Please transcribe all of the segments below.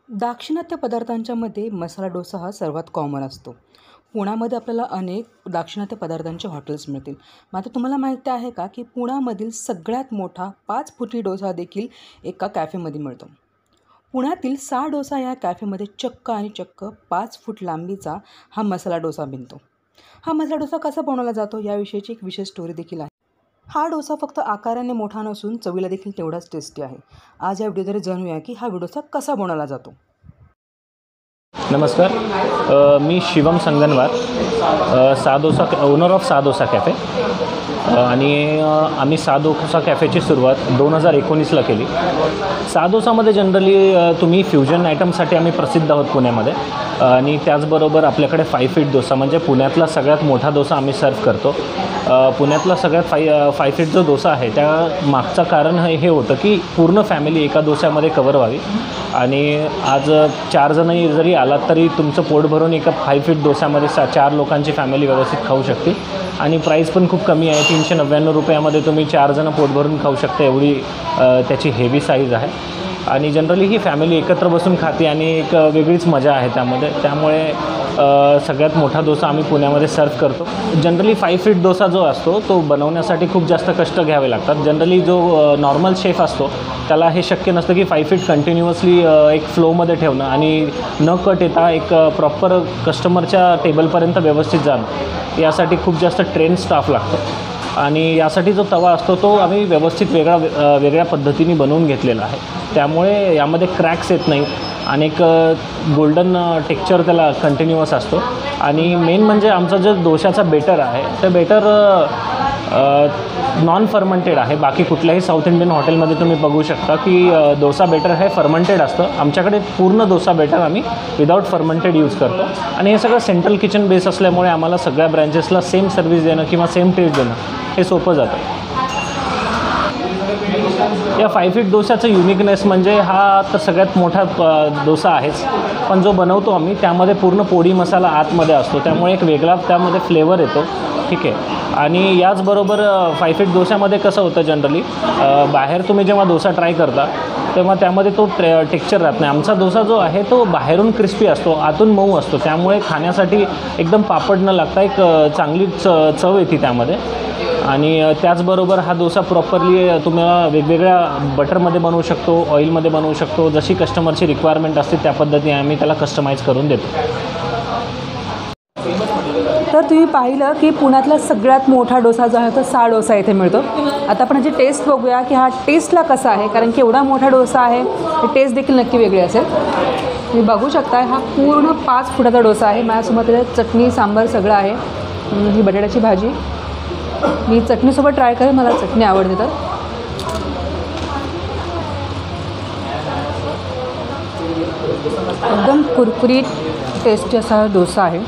दाक्षिणात्य पदार्थांच्यामध्ये मसाला डोसा हा सर्वात कॉमन असतो. पुण्यामध्ये आपल्याला अनेक दाक्षिणात्य पदार्थांचे हॉटेल्स मिळतील. मात्र तुम्हाला माहिती आहे का की पुण्यामधील सगळ्यात मोठा 5 फुटी डोसा देखील एका कॅफेमध्ये मिळतो. पुण्यातील 6 डोसा या कॅफेमध्ये चक्क 5 फूट लांबीचा हा मसाला डोसा बनतो. हा मसाला डोसा कसा बनवला जातो याविषयीची एक विशेष स्टोरी देखील आहे. हा डोसा फक्त आकाराने मोठा नसून चवीला देखील तेवढाच टेस्टी आहे. आज या व्हिडिओद्वारे जाणूया की हा डोसा कसा बनवला जातो. नमस्कार, मी शिवम संगनवार, ओनर ऑफ सादोसा कॅफे. आणि आम्ही सादोसा कॅफेची सुरुवात 2019ला केली. सादोसामध्ये जनरली तुम्ही फ्युजन आयटमसाठी आम्ही प्रसिद्ध आहोत पुण्यामध्ये. आणि त्याचबरोबर आपल्याकडे 5 फीट डोसा म्हणजे पुण्यातला सगळ्यात मोठा डोसा आम्ही सर्व करतो. पुण्यातला सगळ्यात 5 फीट जो डोसा आहे त्या मागचं कारण हे होतं की पूर्ण फॅमिली एका डोस्यामध्ये कवर व्हावी. आणि आज 4 जणही जरी आलात तरी तुमचं पोट भरून एका 5 फीट डोस्यामध्ये 4 लोकांची फॅमिली व्यवस्थित खाऊ शकते. आणि प्राईस पण खूप कमी आहे. 399 रुपयामध्ये तुम्ही 4 जण पोट भरून खाऊ शकता, एवढी त्याची हेवी साईज आहे. आणि जनरली ही फॅमिली एकत्र बसून खाते आणि एक वेगळीच मजा आहे त्यामुळे सगळ्यात मोठा डोसा आम्ही पुण्यामध्ये सर्व करतो. जनरली 5 फीट डोसा जो असतो तो बनवण्यासाठी खूप जास्त कष्ट घ्यावे लागतात. जनरली जो नॉर्मल शेफ असतो त्याला हे शक्य नसतं की 5 फीट कंटिन्युअसली एक फ्लोमध्ये ठेवणं आणि न कट येता एक प्रॉपर कस्टमरच्या टेबलपर्यंत व्यवस्थित जाणं. यासाठी खूप जास्त ट्रेन स्टाफ लागतो. आणि यासाठी जो तवा असतो तो आम्ही व्यवस्थित वेगळ्या पद्धतीने बनवून घेतलेला आहे. त्यामुळे यामध्ये क्रॅक्स येत नाही आणि एक गोल्डन टेक्स्चर त्याला कंटिन्युअस असतो. आणि मेन म्हणजे आमचा जो डोशाचा बेटर आहे ते बेटर नॉन फर्मंटेड आहे. बाकी कुठल्याही साऊथ इंडियन हॉटेलमध्ये तुम्ही बघू शकता की डोसा बेटर हे फर्मंटेड असतं. आमच्याकडे पूर्ण डोसा बेटर आम्ही विदाऊट फर्मंटेड यूज करतो. आणि हे सगळं सेंट्रल किचन बेस असल्यामुळे आम्हाला सगळ्या ब्रँचेसला सेम सर्व्हिस देणं किंवा सेम टेस्ट देणं हे सोपं जातं. या 5 फीट डोशाचं युनिकनेस म्हणजे हा तर सगळ्यात मोठा डोसा आहेच, पण जो बनवतो आम्ही त्यामध्ये पूर्ण पोडी मसाला आतमध्ये असतो. त्यामुळे एक वेगळा त्यामध्ये फ्लेवर येतो. ठीक आहे. आणि याचबरोबर 5 फीट डोशामध्ये कसं होतं जनरली बाहेर तुम्ही जेव्हा डोसा ट्राय करता तेव्हा त्यामध्ये तो टेक्स्चर राहत नाही. आमचा डोसा जो आहे तो बाहेरून क्रिस्पी असतो, आतून मऊ असतो. त्यामुळे खाण्यासाठी एकदम पापड न लागता एक चांगली चव येते त्यामध्ये. आणि त्याचबरोबर हा डोसा प्रॉपरली तुम्हाला वेगवेगळ्या बटरमध्ये बनवू शकतो, ऑइलमध्ये बनवू शकतो. जशी कस्टमरची रिक्वायरमेंट असते त्या पद्धतीने आम्ही त्याला कस्टमाइज करून देतो. तर तुम्ही पाहिलं की पुण्यातला सगळ्यात मोठा डोसा जो आहे तो 6 डोसा इथे मिळतो. आता आपण ह्याची टेस्ट बघूया की हा टेस्टला कसा आहे, कारण की एवढा मोठा डोसा आहे टेस्ट देखील नक्की वेगळी असेल. तुम्ही बघू शकता हा पूर्ण 5 फुटाचा डोसा आहे. माझ्यासोबत त्याच्यात चटणी सांबार सगळं आहे. ही बटाट्याची भाजी मी चटणीसोबत ट्राय करेन, मला चटणी आवडते. तर एकदम कुरकुरीत टेस्टी असा डोसा आहे.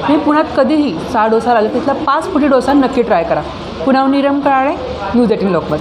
मी पुण्यात कधीही 6 डोसा आले तिथला 5 फुटी डोसा नक्की ट्राय करा. पुण्याहून नीरम काळे, न्यूज 18 लोकमत.